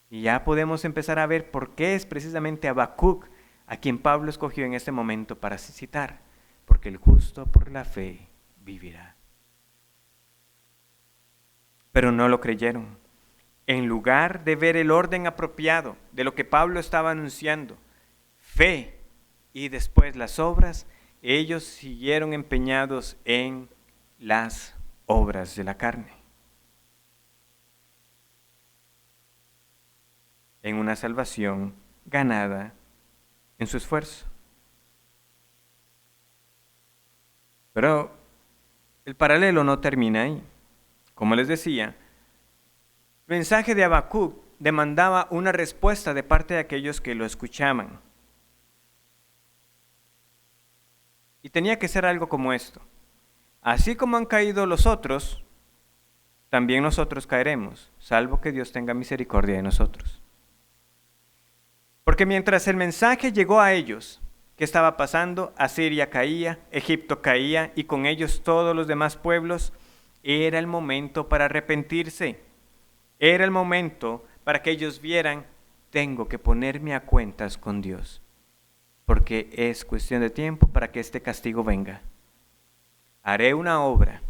Y ya podemos empezar a ver por qué es precisamente Habacuc a quien Pablo escogió en este momento para citar, porque el justo por la fe vivirá. Pero no lo creyeron. En lugar de ver el orden apropiado de lo que Pablo estaba anunciando, fe y después las obras, ellos siguieron empeñados en las obras de la carne, en una salvación ganada en su esfuerzo. Pero el paralelo no termina ahí. Como les decía, el mensaje de Habacuc demandaba una respuesta de parte de aquellos que lo escuchaban. Y tenía que ser algo como esto: así como han caído los otros, también nosotros caeremos, salvo que Dios tenga misericordia de nosotros. Porque mientras el mensaje llegó a ellos, ¿qué estaba pasando? Asiria caía, Egipto caía, y con ellos todos los demás pueblos. Era el momento para arrepentirse. Era el momento para que ellos vieran: tengo que ponerme a cuentas con Dios, porque es cuestión de tiempo para que este castigo venga. Haré una obra,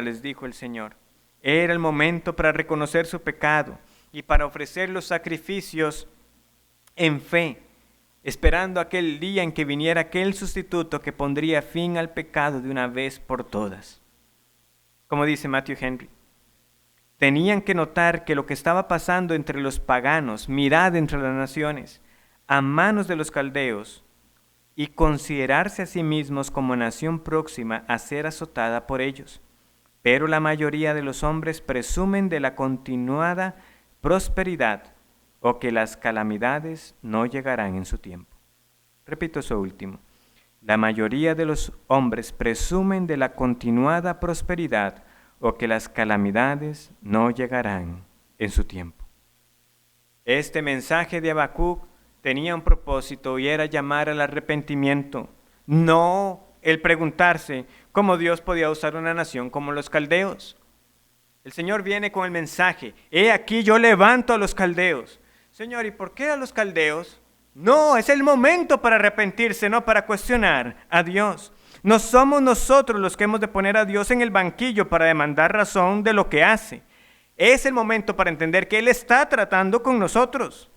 les dijo el Señor. Era el momento para reconocer su pecado y para ofrecer los sacrificios en fe, esperando aquel día en que viniera aquel sustituto que pondría fin al pecado de una vez por todas. Como dice Matthew Henry, tenían que notar que lo que estaba pasando entre los paganos, mirad entre las naciones, a manos de los caldeos, y considerarse a sí mismos como nación próxima a ser azotada por ellos. Pero la mayoría de los hombres presumen de la continuada prosperidad, o que las calamidades no llegarán en su tiempo. Repito eso último. La mayoría de los hombres presumen de la continuada prosperidad, o que las calamidades no llegarán en su tiempo. Este mensaje de Habacuc tenía un propósito, y era llamar al arrepentimiento, no el preguntarse cómo Dios podía usar una nación como los caldeos. El Señor viene con el mensaje: he aquí yo levanto a los caldeos. Señor, ¿y por qué a los caldeos? No, es el momento para arrepentirse, no para cuestionar a Dios. No somos nosotros los que hemos de poner a Dios en el banquillo para demandar razón de lo que hace. Es el momento para entender que Él está tratando con nosotros.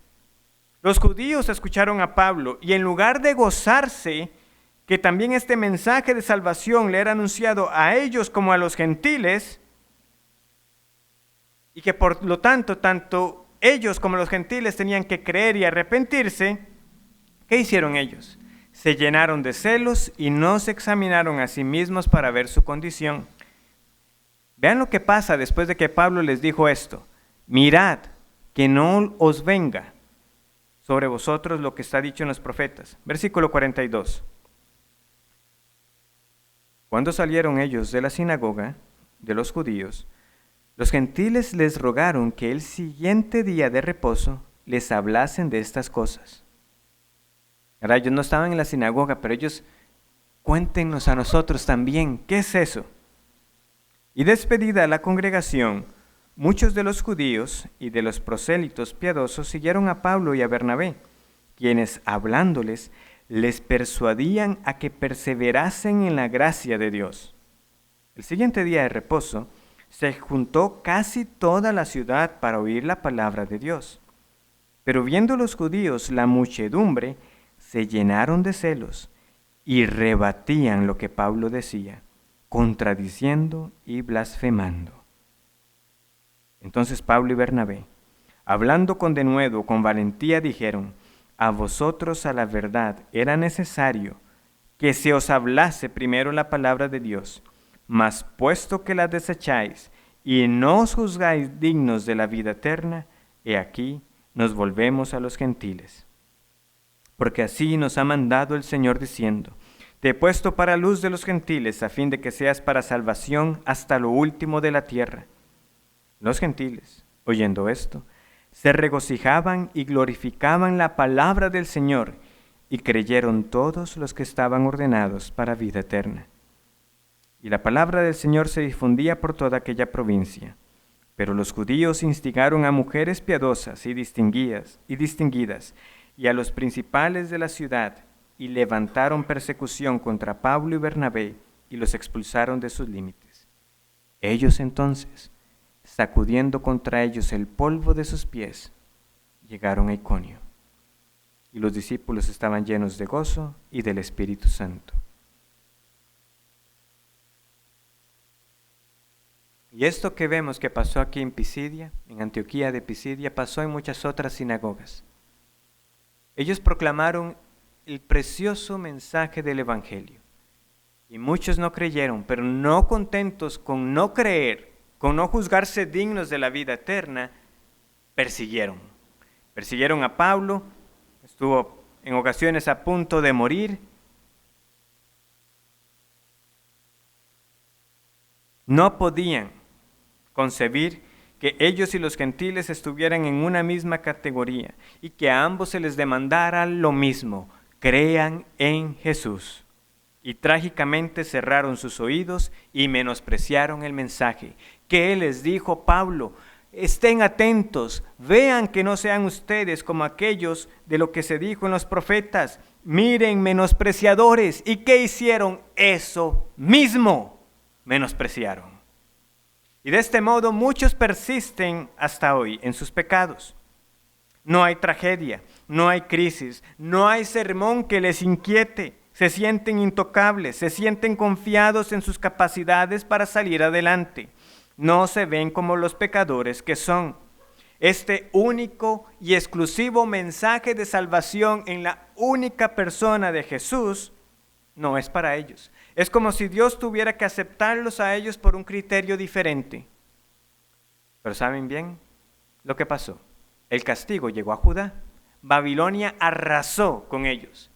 Los judíos escucharon a Pablo, y en lugar de gozarse que también este mensaje de salvación le era anunciado a ellos como a los gentiles, y que por lo tanto ellos como los gentiles tenían que creer y arrepentirse, ¿qué hicieron ellos? Se llenaron de celos y no se examinaron a sí mismos para ver su condición. Vean lo que pasa después de que Pablo les dijo esto: mirad que no os venga sobre vosotros lo que está dicho en los profetas. Versículo 42. Cuando salieron ellos de la sinagoga de los judíos, los gentiles les rogaron que el siguiente día de reposo les hablasen de estas cosas. Ahora, ellos no estaban en la sinagoga, pero ellos: cuéntenos a nosotros también, ¿qué es eso? Y despedida la congregación, muchos de los judíos y de los prosélitos piadosos siguieron a Pablo y a Bernabé, quienes, hablándoles, les persuadían a que perseverasen en la gracia de Dios. El siguiente día de reposo se juntó casi toda la ciudad para oír la palabra de Dios. Pero viendo los judíos la muchedumbre, se llenaron de celos y rebatían lo que Pablo decía, contradiciendo y blasfemando. Entonces Pablo y Bernabé, hablando con denuedo, con valentía, dijeron: a vosotros a la verdad era necesario que se os hablase primero la palabra de Dios, mas puesto que la desecháis y no os juzgáis dignos de la vida eterna, he aquí nos volvemos a los gentiles. Porque así nos ha mandado el Señor diciendo: te he puesto para luz de los gentiles, a fin de que seas para salvación hasta lo último de la tierra. Los gentiles, oyendo esto, se regocijaban y glorificaban la palabra del Señor, y creyeron todos los que estaban ordenados para vida eterna. Y la palabra del Señor se difundía por toda aquella provincia. Pero los judíos instigaron a mujeres piadosas y distinguidas, y a los principales de la ciudad, y levantaron persecución contra Pablo y Bernabé, y los expulsaron de sus límites. Ellos entonces, sacudiendo contra ellos el polvo de sus pies, llegaron a Iconio. Y los discípulos estaban llenos de gozo y del Espíritu Santo. Y esto que vemos que pasó aquí en Pisidia, en Antioquía de Pisidia, pasó en muchas otras sinagogas. Ellos proclamaron el precioso mensaje del Evangelio. Y muchos no creyeron, pero no contentos con no creer, con no juzgarse dignos de la vida eterna, persiguieron. Persiguieron a Pablo, estuvo en ocasiones a punto de morir. No podían concebir que ellos y los gentiles estuvieran en una misma categoría y que a ambos se les demandara lo mismo: crean en Jesús. Y trágicamente cerraron sus oídos y menospreciaron el mensaje. ¿Qué les dijo Pablo? Estén atentos, vean que no sean ustedes como aquellos de lo que se dijo en los profetas. Miren, menospreciadores. ¿Y qué hicieron? Eso mismo, menospreciaron. Y de este modo muchos persisten hasta hoy en sus pecados. No hay tragedia, no hay crisis, no hay sermón que les inquiete. Se sienten intocables, se sienten confiados en sus capacidades para salir adelante. No se ven como los pecadores que son. Este único y exclusivo mensaje de salvación en la única persona de Jesús no es para ellos. Es como si Dios tuviera que aceptarlos a ellos por un criterio diferente. Pero ¿saben bien lo que pasó? El castigo llegó a Judá. Babilonia arrasó con ellos.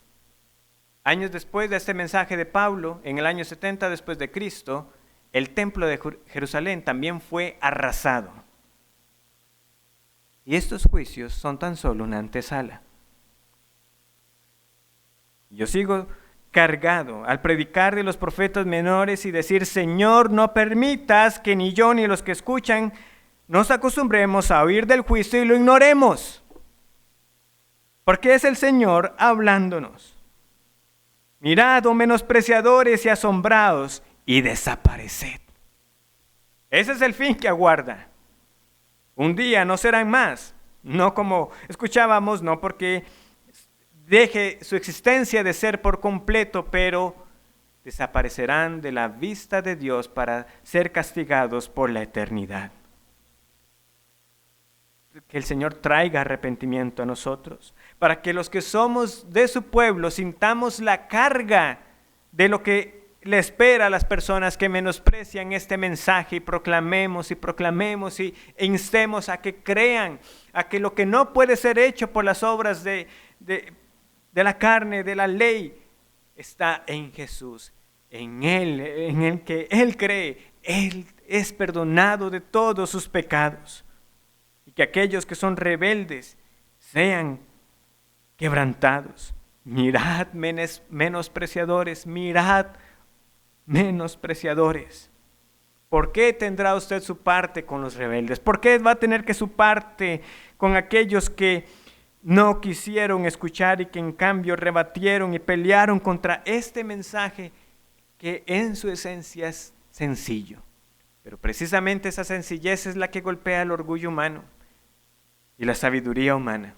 Años después de este mensaje de Pablo, en el año 70 después de Cristo, el templo de Jerusalén también fue arrasado. Y estos juicios son tan solo una antesala. Yo sigo cargado al predicar de los profetas menores y decir: Señor, no permitas que ni yo ni los que escuchan nos acostumbremos a oír del juicio y lo ignoremos. Porque es el Señor hablándonos. Mirad, oh menospreciadores y asombrados, y desapareced. Ese es el fin que aguarda. Un día no serán más, no como escuchábamos, no porque deje su existencia de ser por completo, pero desaparecerán de la vista de Dios para ser castigados por la eternidad. Que el Señor traiga arrepentimiento a nosotros, para que los que somos de su pueblo sintamos la carga de lo que le espera a las personas que menosprecian este mensaje, y proclamemos e instemos a que crean, a que lo que no puede ser hecho por las obras de la carne, de la ley, está en Jesús, en el que Él cree. Él es perdonado de todos sus pecados. Y que aquellos que son rebeldes sean quebrantados. Mirad, menospreciadores, mirad, menospreciadores. ¿Por qué tendrá usted su parte con los rebeldes? ¿Por qué va a tener que su parte con aquellos que no quisieron escuchar y que en cambio rebatieron y pelearon contra este mensaje que en su esencia es sencillo? Pero precisamente esa sencillez es la que golpea el orgullo humano y la sabiduría humana.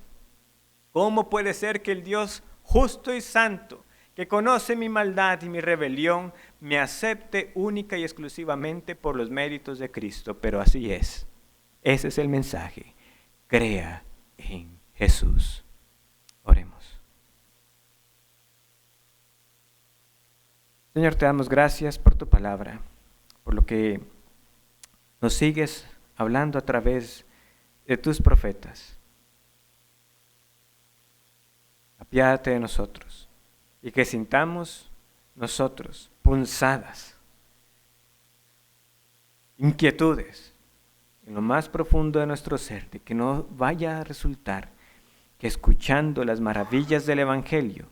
¿Cómo puede ser que el Dios justo y santo, que conoce mi maldad y mi rebelión, me acepte única y exclusivamente por los méritos de Cristo? Pero así es. Ese es el mensaje. Crea en Jesús. Oremos. Señor, te damos gracias por tu palabra, por lo que nos sigues hablando a través de tus profetas. Apiádate de nosotros y que sintamos nosotros punzadas, inquietudes en lo más profundo de nuestro ser, de que no vaya a resultar que escuchando las maravillas del Evangelio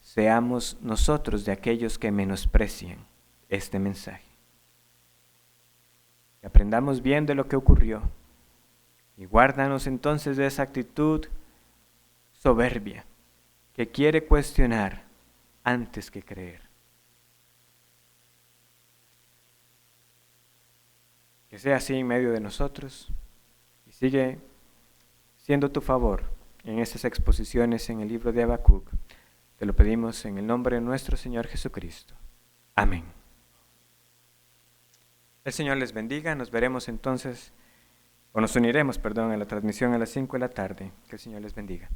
seamos nosotros de aquellos que menosprecian este mensaje. Que aprendamos bien de lo que ocurrió y guárdanos entonces de esa actitud soberbia que quiere cuestionar antes que creer. Que sea así en medio de nosotros y sigue siendo tu favor en estas exposiciones en el libro de Habacuc. Te lo pedimos en el nombre de nuestro Señor Jesucristo. Amén. El Señor les bendiga. Nos veremos entonces, o nos uniremos, a la transmisión a las 5 de la tarde. Que el Señor les bendiga.